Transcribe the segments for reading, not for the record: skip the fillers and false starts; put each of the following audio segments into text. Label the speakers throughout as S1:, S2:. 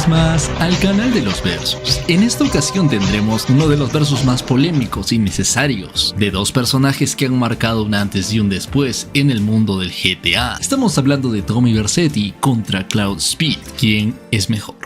S1: vez más al canal de los versus. En esta ocasión tendremos uno de los versus más polémicos y necesarios de dos personajes que han marcado un antes y un después en el mundo del GTA. Estamos hablando de Tommy Vercetti contra Cloud Speed. ¿Quién es mejor?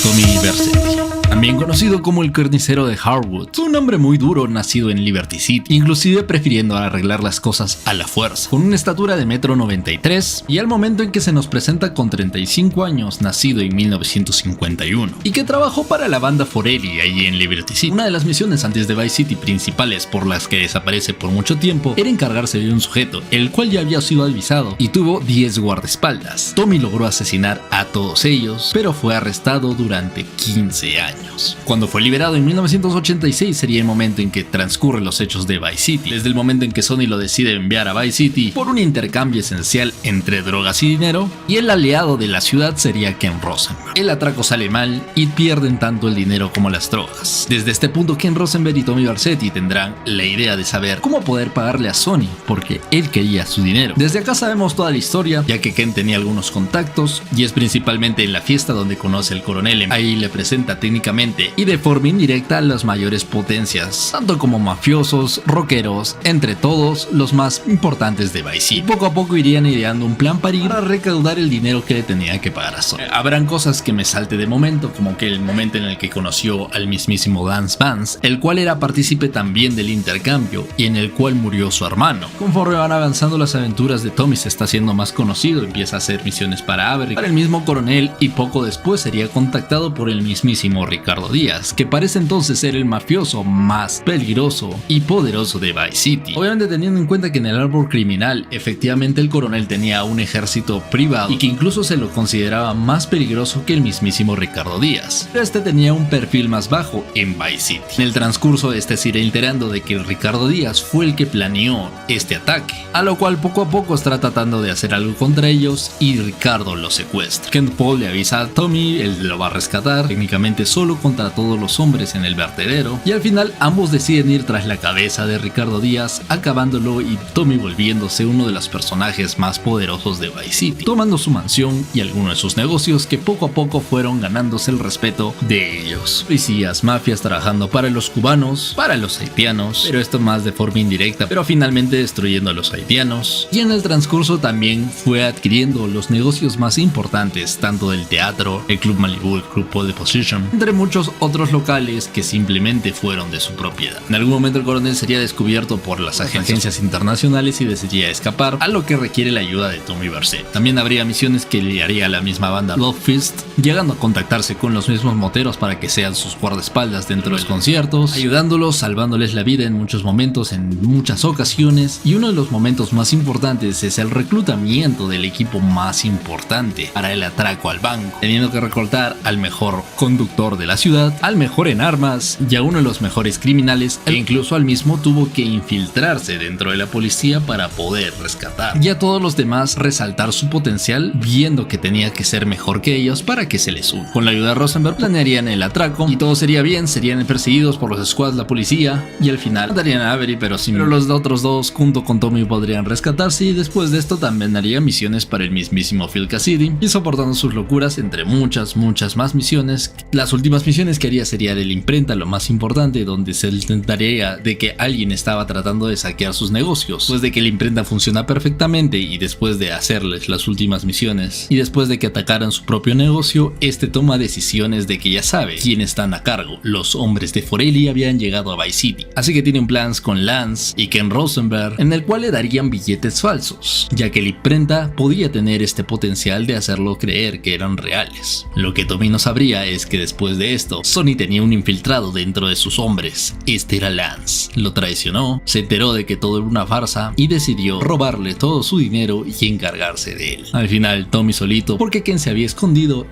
S1: Tommy Vercetti, también conocido como el carnicero de Harwood, fue un hombre muy duro nacido en Liberty City, inclusive prefiriendo arreglar las cosas a la fuerza, con una estatura de 1,93 m y al momento en que se nos presenta con 35 años, nacido en 1951, y que trabajó para la banda Forelli allí en Liberty City. Una de las misiones antes de Vice City principales por las que desaparece por mucho tiempo era encargarse de un sujeto, el cual ya había sido avisado y tuvo 10 guardaespaldas. Tommy logró asesinar a todos ellos, pero fue arrestado durante 15 años. Cuando fue liberado en 1986 sería el momento en que transcurren los hechos de Vice City, desde el momento en que Sony lo decide enviar a Vice City por un intercambio esencial entre drogas y dinero, y el aliado de la ciudad sería Ken Rosenberg. El atraco sale mal y pierden tanto el dinero como las drogas. Desde este punto Ken Rosenberg y Tommy Vercetti tendrán la idea de saber cómo poder pagarle a Sony, porque él quería su dinero. Desde acá sabemos toda la historia, ya que Ken tenía algunos contactos, y es principalmente en la fiesta donde conoce al coronel. Ahí le presenta técnicamente y de forma indirecta a las mayores potencias, tanto como mafiosos, rockeros, entre todos los más importantes de Vice City. Poco a poco irían ideando un plan para ir a recaudar el dinero que le tenía que pagar a Sony. Habrán cosas que me salte de momento, como que el momento en el que conoció al mismísimo Lance Vance, el cual era partícipe también del intercambio y en el cual murió su hermano. Conforme van avanzando las aventuras de Tommy, se está haciendo más conocido, empieza a hacer misiones para Avery, para el mismo coronel, y poco después sería contactado por el mismísimo Ricardo Díaz, que parece entonces ser el mafioso más peligroso y poderoso de Vice City. Obviamente teniendo en cuenta que en el árbol criminal efectivamente el coronel tenía un ejército privado y que incluso se lo consideraba más peligroso que el mismísimo Ricardo Díaz, pero este tenía un perfil más bajo en Vice City. En el transcurso este se irá enterando de que Ricardo Díaz fue el que planeó este ataque, a lo cual poco a poco estará tratando de hacer algo contra ellos y Ricardo lo secuestra. Kent Paul le avisa a Tommy, él lo va a rescatar técnicamente solo contra todos los hombres en el vertedero, y al final ambos deciden ir tras la cabeza de Ricardo Díaz, acabándolo y Tommy volviéndose uno de los personajes más poderosos de Vice City, tomando su mansión y algunos de sus negocios que poco a poco fueron ganándose el respeto de ellos. Policías, mafias trabajando para los cubanos, para los haitianos, pero esto más de forma indirecta, pero finalmente destruyendo a los haitianos, y en el transcurso también fue adquiriendo los negocios más importantes, tanto del teatro, el Club Malibu, el Club Pole Position, entre muchos otros locales que simplemente fueron de su propiedad. En algún momento el coronel sería descubierto por las agencias internacionales y decidía escapar, a lo que requiere la ayuda de Tommy Vercetti. También habría misiones que le haría a la misma banda Love Fist, llegando a contactarse con los mismos moteros para que sean sus guardaespaldas dentro de los conciertos, ayudándolos, salvándoles la vida en muchos momentos, en muchas ocasiones, y uno de los momentos más importantes es el reclutamiento del equipo más importante para el atraco al banco, teniendo que reclutar al mejor conductor de la ciudad, al mejor en armas y a uno de los mejores criminales, e incluso al mismo tuvo que infiltrarse dentro de la policía para poder rescatar, y a todos los demás resaltar su potencial, viendo que tenía que ser mejor que ellos para que se les una. Con la ayuda de Rosenberg planearían el atraco y todo sería bien, serían perseguidos por los squads, la policía, y al final matarían a Avery, pero los otros dos junto con Tommy podrían rescatarse, y después de esto también haría misiones para el mismísimo Phil Cassidy, y soportando sus locuras entre muchas más misiones. Las últimas misiones que haría sería de la imprenta, lo más importante, donde se intentaría de que alguien estaba tratando de saquear sus negocios, pues de que la imprenta funciona perfectamente, y después de hacerles las últimas misiones y después de que atacaran su propio negocio, este toma decisiones de que ya sabe quién están a cargo. Los hombres de Forelli habían llegado a Vice City, así que tiene un plan con Lance y Ken Rosenberg, en el cual le darían billetes falsos, ya que la imprenta podía tener este potencial de hacerlo creer que eran reales. Lo que Tommy no sabría es que después de esto, Sony tenía un infiltrado dentro de sus hombres. Este era Lance. Lo traicionó, se enteró de que todo era una farsa y decidió robarle todo su dinero y encargarse de él. Al final, Tommy solito, porque Ken se había escondido,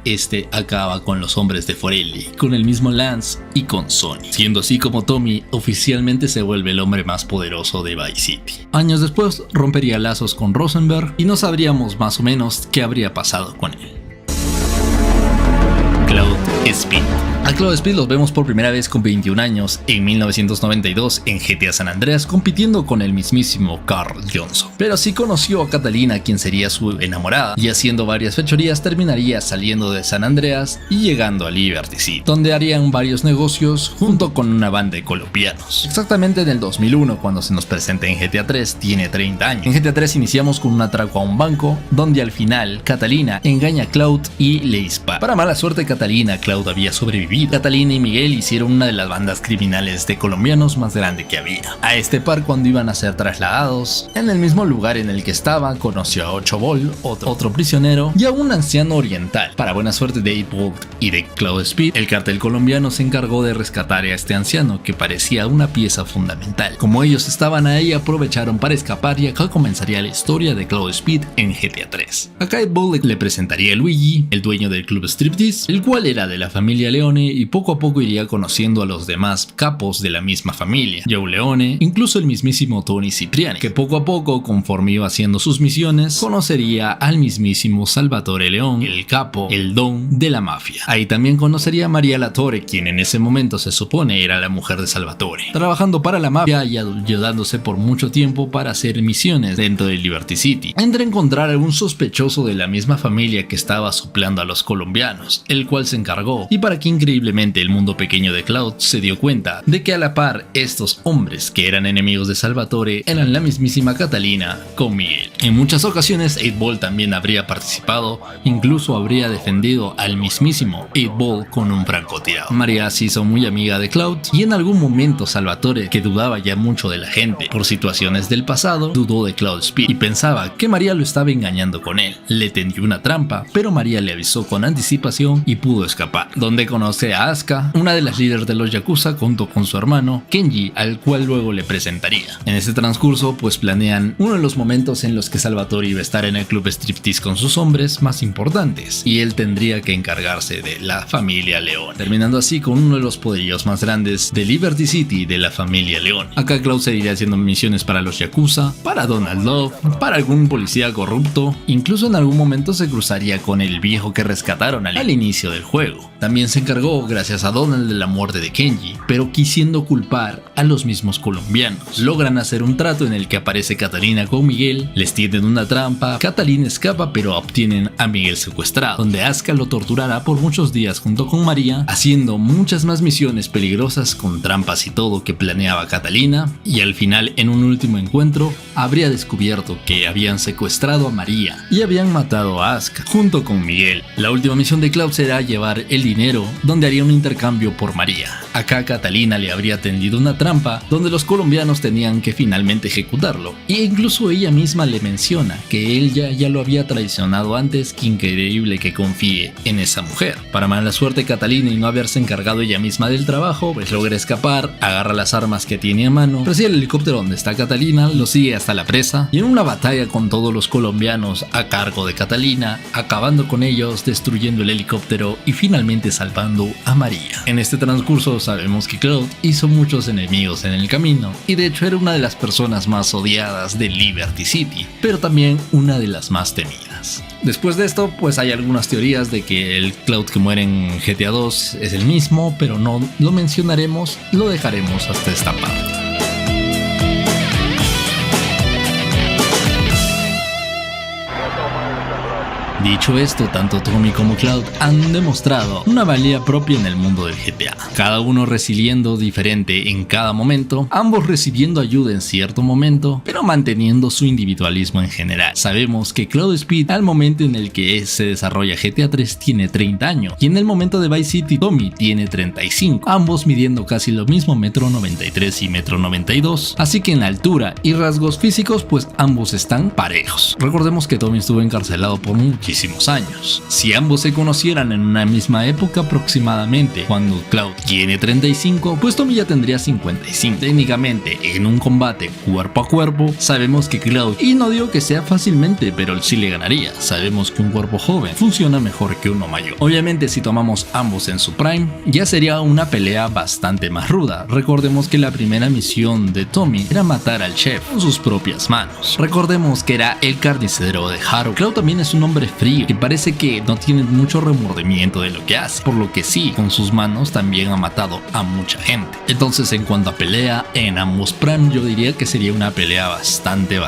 S1: acaba con los hombres de Forelli, con el mismo Lance y con Sony, siendo así como Tommy oficialmente se vuelve el hombre más poderoso de Vice City. Años después, rompería lazos con Rosenberg y no sabríamos más o menos qué habría pasado con él. Cloud Speed. A Cloud Speed los vemos por primera vez con 21 años en 1992 en GTA San Andreas compitiendo con el mismísimo Carl Johnson. Pero sí conoció a Catalina, quien sería su enamorada, y haciendo varias fechorías terminaría saliendo de San Andreas y llegando a Liberty City, donde harían varios negocios junto con una banda de colombianos. Exactamente en el 2001, cuando se nos presenta en GTA 3, tiene 30 años. En GTA 3 iniciamos con un atraco a un banco, donde al final Catalina engaña a Cloud y le dispara. Para mala suerte Catalina, Cloud había sobrevivido. Catalina y Miguel hicieron una de las bandas criminales de colombianos más grande que había. A este par, cuando iban a ser trasladados, en el mismo lugar en el que estaba, conoció a 8 Ball, otro prisionero, y a un anciano oriental. Para buena suerte de 8 Ball y de Cloud Speed, el cartel colombiano se encargó de rescatar a este anciano que parecía una pieza fundamental. Como ellos estaban ahí, aprovecharon para escapar y acá comenzaría la historia de Cloud Speed en GTA 3. Acá 8 Ball le presentaría a Luigi, el dueño del club Striptease, el cual era de la familia Leone, y poco a poco iría conociendo a los demás capos de la misma familia, Joe Leone, incluso el mismísimo Tony Cipriani, que poco a poco, conforme iba haciendo sus misiones, conocería al mismísimo Salvatore León, el capo, el don de la mafia. Ahí también conocería a María Latore, quien en ese momento se supone era la mujer de Salvatore, trabajando para la mafia y ayudándose por mucho tiempo para hacer misiones dentro de Liberty City. Entre encontrar a un sospechoso de la misma familia que estaba soplando a los colombianos, el cual se encargó, y para que increíblemente el mundo pequeño de Cloud se dio cuenta de que a la par estos hombres que eran enemigos de Salvatore eran la mismísima Catalina con Miguel. En muchas ocasiones 8 Ball también habría participado, incluso habría defendido al mismísimo 8 Ball con un francotirador. María se hizo muy amiga de Cloud y en algún momento Salvatore, que dudaba ya mucho de la gente por situaciones del pasado, dudó de Cloud Speed y pensaba que María lo estaba engañando con él. Le tendió una trampa, pero María le avisó con anticipación y pudo escapar, donde conoce a Asuka, una de las líderes de los Yakuza, junto con su hermano Kenji, al cual luego le presentaría. En este transcurso pues planean uno de los momentos en los que Salvatore iba a estar en el club Striptease con sus hombres más importantes y él tendría que encargarse de la familia León, terminando así con uno de los poderíos más grandes de Liberty City de la familia León. Acá Cloud seguiría haciendo misiones para los Yakuza, para Donald Love, para algún policía corrupto, incluso en algún momento se cruzaría con el viejo que rescataron al inicio del juego. También se encargó, gracias a Donald, de la muerte de Kenji, pero quisiendo culpar a los mismos colombianos. Logran hacer un trato en el que aparece Catalina con Miguel, les tienden una trampa, Catalina escapa pero obtienen a Miguel secuestrado, donde Asuka lo torturará por muchos días junto con María, haciendo muchas más misiones peligrosas con trampas y todo que planeaba Catalina, y al final en un último encuentro habría descubierto que habían secuestrado a María y habían matado a Asuka junto con Miguel. La última misión de Cloud será llevar el dinero, donde haría un intercambio por María. Acá Catalina le habría tendido una trampa donde los colombianos tenían que finalmente ejecutarlo, e incluso ella misma le menciona que él ya lo había traicionado antes. Que increíble que confíe en esa mujer. Para mala suerte Catalina, y no haberse encargado ella misma del trabajo, pues logra escapar, agarra las armas que tiene a mano, recibe el helicóptero donde está Catalina, lo sigue hasta la presa y en una batalla con todos los colombianos a cargo de Catalina, acabando con ellos, destruyendo el helicóptero y finalmente salvando a María. En este transcurso sabemos que Cloud hizo muchos enemigos en el camino y de hecho era una de las personas más odiadas de Liberty City, pero también una de las más temidas. Después de esto pues hay algunas teorías de que el Cloud que muere en GTA 2 es el mismo, pero no lo mencionaremos, lo dejaremos hasta esta parte. Dicho esto, tanto Tommy como Cloud han demostrado una valía propia en el mundo del GTA, cada uno resiliendo diferente en cada momento, ambos recibiendo ayuda en cierto momento, pero manteniendo su individualismo en general. Sabemos que Cloud Speed al momento en el que se desarrolla GTA 3 tiene 30 años y en el momento de Vice City Tommy tiene 35, ambos midiendo casi lo mismo, 1,93 m y 1,92 m, así que en la altura y rasgos físicos pues ambos están parejos. Recordemos que Tommy estuvo encarcelado por muchísimos años. Si ambos se conocieran en una misma época aproximadamente, cuando Cloud tiene 35, pues Tommy ya tendría 55. Técnicamente, en un combate cuerpo a cuerpo, sabemos que Cloud, y no digo que sea fácilmente, pero sí le ganaría. Sabemos que un cuerpo joven funciona mejor que uno mayor. Obviamente, si tomamos ambos en su prime, ya sería una pelea bastante más ruda. Recordemos que la primera misión de Tommy era matar al chef con sus propias manos. Recordemos que era el carnicero de Haru. Cloud también es un hombre frío, que parece que no tiene mucho remordimiento de lo que hace, por lo que sí, con sus manos también ha matado a mucha gente. Entonces, en cuanto a pelea, en ambos Prime yo diría que sería una pelea bastante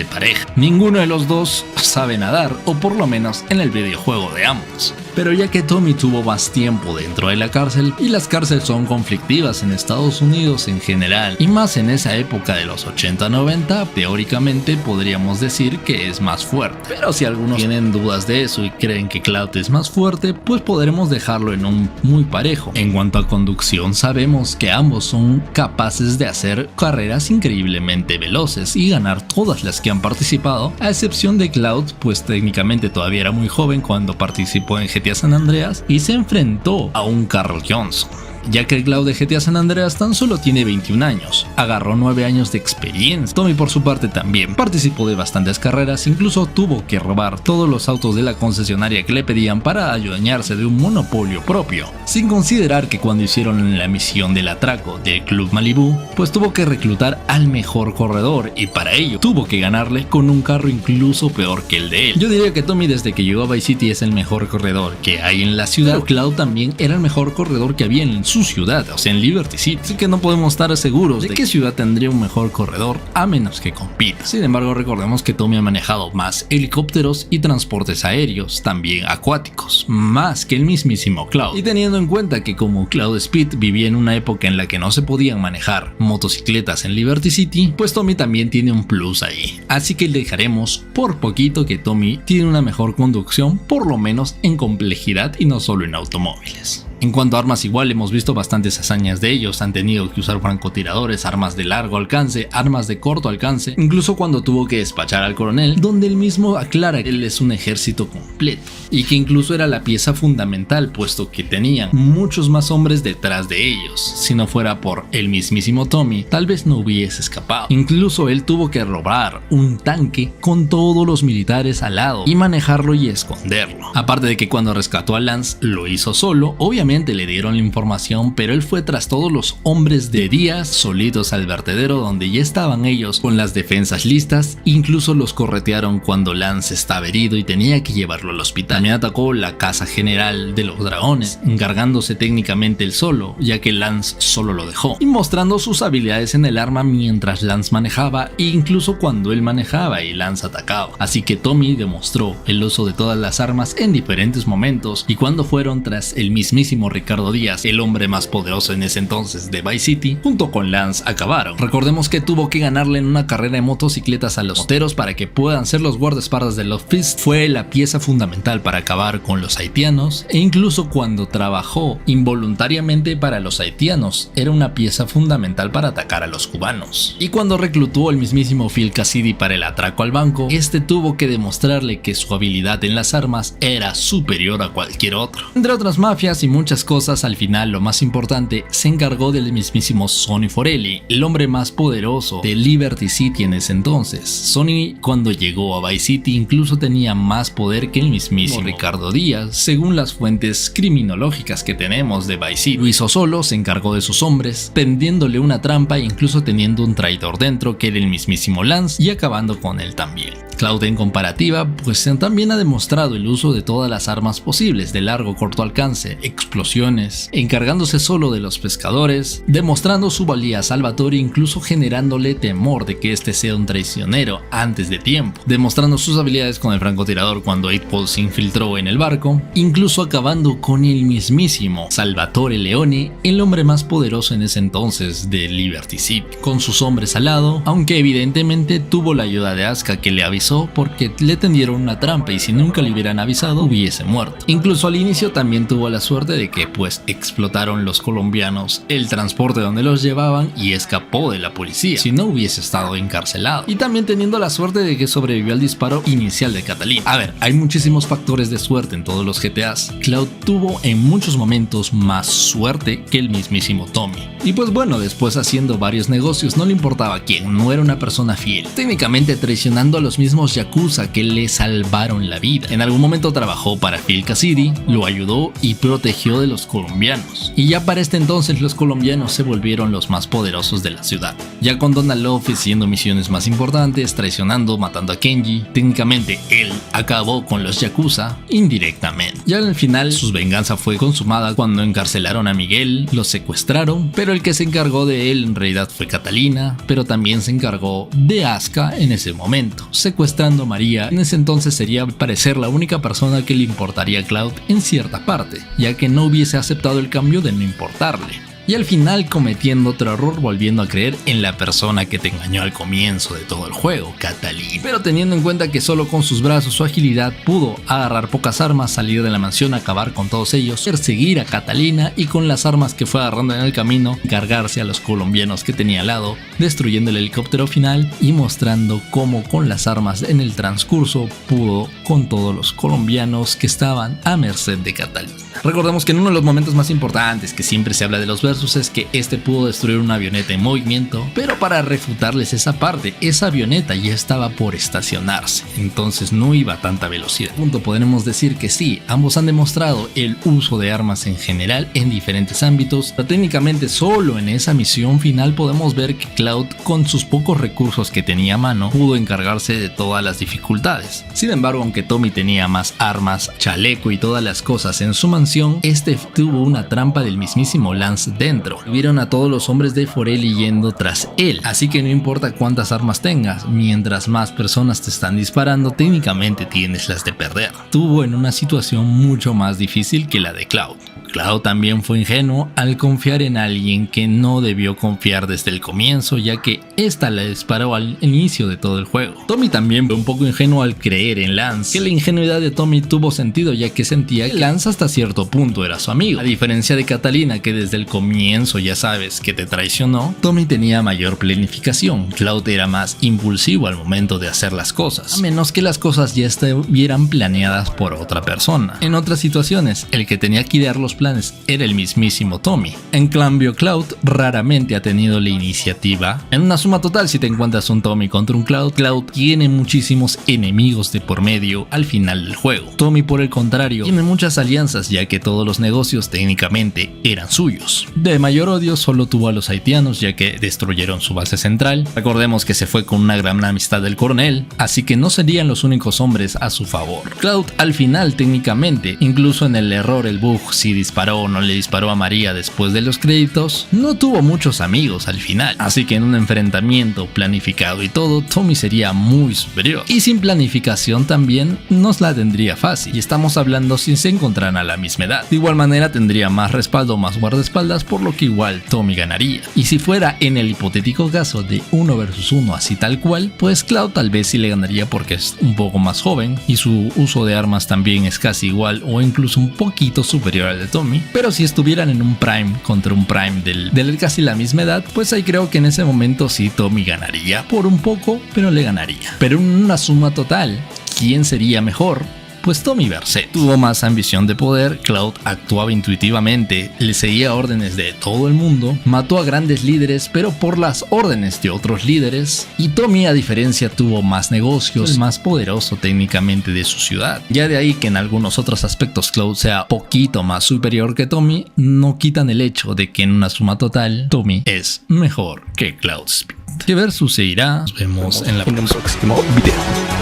S1: pareja. Ninguno de los dos sabe nadar, o por lo menos en el videojuego de ambos. Pero ya que Tommy tuvo más tiempo dentro de la cárcel, y las cárceles son conflictivas en Estados Unidos en general, y más en esa época de los 80-90, teóricamente podríamos decir que es más fuerte. Pero si algunos tienen dudas de eso y creen que Cloud es más fuerte, pues podremos dejarlo en un muy parejo. En cuanto a conducción, sabemos que ambos son capaces de hacer carreras increíblemente veloces y ganar todas las que han participado, a excepción de Cloud, pues técnicamente todavía era muy joven cuando participó en GTA San Andreas y se enfrentó a un Carl Johnson. Ya que el Cloud de GTA San Andreas tan solo tiene 21 años, agarró 9 años de experiencia. Tommy por su parte también participó de bastantes carreras, incluso tuvo que robar todos los autos de la concesionaria que le pedían para adueñarse de un monopolio propio, sin considerar que cuando hicieron la misión del atraco del Club Malibu, pues tuvo que reclutar al mejor corredor y para ello tuvo que ganarle con un carro incluso peor que el de él. Yo diría que Tommy desde que llegó a Vice City es el mejor corredor que hay en la ciudad, pero Cloud también era el mejor corredor que había en su ciudad, o sea en Liberty City, así que no podemos estar seguros de qué ciudad tendría un mejor corredor a menos que compita. Sin embargo, recordemos que Tommy ha manejado más helicópteros y transportes aéreos, también acuáticos, más que el mismísimo Cloud, y teniendo en cuenta que como Cloud Speed vivía en una época en la que no se podían manejar motocicletas en Liberty City, pues Tommy también tiene un plus ahí, así que dejaremos por poquito que Tommy tiene una mejor conducción, por lo menos en complejidad y no solo en automóviles. En cuanto a armas, igual hemos visto bastantes hazañas de ellos, han tenido que usar francotiradores, armas de largo alcance, armas de corto alcance, incluso cuando tuvo que despachar al coronel, donde él mismo aclara que él es un ejército completo, y que incluso era la pieza fundamental, puesto que tenían muchos más hombres detrás de ellos. Si no fuera por el mismísimo Tommy, tal vez no hubiese escapado. Incluso él tuvo que robar un tanque con todos los militares al lado y manejarlo y esconderlo. Aparte de que cuando rescató a Lance lo hizo solo, obviamente le dieron la información, pero él fue tras todos los hombres de Díaz solitos al vertedero donde ya estaban ellos con las defensas listas, incluso los corretearon cuando Lance estaba herido y tenía que llevarlo al hospital. También atacó la casa general de los dragones, encargándose técnicamente él solo, ya que Lance solo lo dejó, y mostrando sus habilidades en el arma mientras Lance manejaba e incluso cuando él manejaba y Lance atacaba. Así que Tommy demostró el uso de todas las armas en diferentes momentos, y cuando fueron tras el mismísimo Ricardo Díaz, el hombre más poderoso en ese entonces de Vice City, junto con Lance acabaron. Recordemos que tuvo que ganarle en una carrera de motocicletas a los moteros para que puedan ser los guardaespaldas de Love Fist. Fue la pieza fundamental para acabar con los haitianos, e incluso cuando trabajó involuntariamente para los haitianos era una pieza fundamental para atacar a los cubanos. Y cuando reclutó al mismísimo Phil Cassidy para el atraco al banco, este tuvo que demostrarle que su habilidad en las armas era superior a cualquier otro. Entre otras mafias y muchas cosas, al final lo más importante se encargó del mismísimo Sonny Forelli, el hombre más poderoso de Liberty City en ese entonces. Sonny, cuando llegó a Vice City, incluso tenía más poder que el mismísimo Ricardo Díaz, según las fuentes criminológicas que tenemos de Vice City. Lo hizo solo, se encargó de sus hombres, tendiéndole una trampa e incluso teniendo un traidor dentro que era el mismísimo Lance, y acabando con él también. Cloud en comparativa, pues también ha demostrado el uso de todas las armas posibles, de largo, corto alcance, explosiones, encargándose solo de los pescadores, demostrando su valía a Salvatore, incluso generándole temor de que este sea un traicionero antes de tiempo, demostrando sus habilidades con el francotirador cuando 8-Ball se infiltró en el barco, incluso acabando con el mismísimo Salvatore Leone, el hombre más poderoso en ese entonces de Liberty City, con sus hombres al lado, aunque evidentemente tuvo la ayuda de Asuka, que le avisó porque le tendieron una trampa y si nunca le hubieran avisado hubiese muerto. Incluso al inicio también tuvo la suerte de que pues explotaron los colombianos el transporte donde los llevaban y escapó de la policía, si no hubiese estado encarcelado, y también teniendo la suerte de que sobrevivió al disparo inicial de Catalina. A ver, hay muchísimos factores de suerte en todos los GTAs. Cloud tuvo en muchos momentos más suerte que el mismísimo Tommy, y pues bueno, después haciendo varios negocios no le importaba quién, no era una persona fiel, técnicamente traicionando a los mismos mismos yakuza que le salvaron la vida. En algún momento trabajó para Phil Cassidy, lo ayudó y protegió de los colombianos. Y ya para este entonces los colombianos se volvieron los más poderosos de la ciudad. Ya con Donald Love haciendo misiones más importantes, traicionando, matando a Kenji, técnicamente él acabó con los yakuza indirectamente. Ya al final su venganza fue consumada cuando encarcelaron a Miguel, lo secuestraron, pero el que se encargó de él en realidad fue Catalina, pero también se encargó de Asuka en ese momento, secuestrando a María. En ese entonces sería al parecer la única persona que le importaría a Cloud en cierta parte, ya que no hubiese aceptado el cambio de no importarle. Y al final cometiendo otro error volviendo a creer en la persona que te engañó al comienzo de todo el juego, Catalina. Pero teniendo en cuenta que solo con sus brazos o agilidad pudo agarrar pocas armas, salir de la mansión, acabar con todos ellos, perseguir a Catalina y con las armas que fue agarrando en el camino, cargarse a los colombianos que tenía al lado, destruyendo el helicóptero final y mostrando cómo con las armas en el transcurso pudo con todos los colombianos que estaban a merced de Catalina. Recordemos que en uno de los momentos más importantes que siempre se habla de los versus es que este pudo destruir una avioneta en movimiento, pero para refutarles esa parte, esa avioneta ya estaba por estacionarse, entonces no iba a tanta velocidad. Punto, podremos decir que sí, ambos han demostrado el uso de armas en general en diferentes ámbitos, pero técnicamente solo en esa misión final podemos ver que Cloud, con sus pocos recursos que tenía a mano, pudo encargarse de todas las dificultades. Sin embargo, aunque Tommy tenía más armas, chaleco y todas las cosas en su mansión, este tuvo una trampa del mismísimo Lance dentro. Vieron a todos los hombres de Forelli yendo tras él, así que no importa cuántas armas tengas, mientras más personas te están disparando, técnicamente tienes las de perder. Estuvo en una situación mucho más difícil que la de Cloud. Cloud también fue ingenuo al confiar en alguien que no debió confiar desde el comienzo, ya que esta le disparó al inicio de todo el juego. Tommy también fue un poco ingenuo al creer en Lance, que la ingenuidad de Tommy tuvo sentido, ya que sentía que Lance hasta cierto punto era su amigo. A diferencia de Catalina, que desde el comienzo ya sabes que te traicionó, Tommy tenía mayor planificación. Cloud era más impulsivo al momento de hacer las cosas, a menos que las cosas ya estuvieran planeadas por otra persona. En otras situaciones, el que tenía que idear los planes era el mismísimo Tommy. En cambio, Cloud raramente ha tenido la iniciativa. En una suma total, si te encuentras un Tommy contra un Cloud, Cloud tiene muchísimos enemigos de por medio al final del juego. Tommy, por el contrario, tiene muchas alianzas, ya que todos los negocios técnicamente eran suyos. De mayor odio solo tuvo a los haitianos, ya que destruyeron su base central. Recordemos que se fue con una gran amistad del coronel, así que no serían los únicos hombres a su favor. Cloud al final técnicamente, incluso en el error, el bug, si disparó o no le disparó a María después de los créditos, no tuvo muchos amigos al final, así que en un enfrentamiento planificado y todo, Tommy sería muy superior, y sin planificación también nos la tendría fácil, y estamos hablando si se encontraran a la misma edad. De igual manera tendría más respaldo, más guardaespaldas, por lo que igual Tommy ganaría. Y si fuera en el hipotético caso de 1 versus 1 así tal cual, pues Cloud tal vez sí le ganaría porque es un poco más joven y su uso de armas también es casi igual o incluso un poquito superior al de Tommy. Pero si estuvieran en un Prime contra un Prime del casi la misma edad, pues ahí creo que en ese momento sí Tommy ganaría por un poco, pero le ganaría. Pero en una suma total, ¿quién sería mejor? Pues Tommy Vercetti tuvo más ambición de poder, Cloud actuaba intuitivamente, le seguía órdenes de todo el mundo, mató a grandes líderes pero por las órdenes de otros líderes, y Tommy a diferencia tuvo más negocios, más poderoso técnicamente de su ciudad. Ya de ahí que en algunos otros aspectos Cloud sea poquito más superior que Tommy, no quitan el hecho de que en una suma total Tommy es mejor que Cloud Speed. ¿Qué versus se irá? Nos vemos en el próximo video.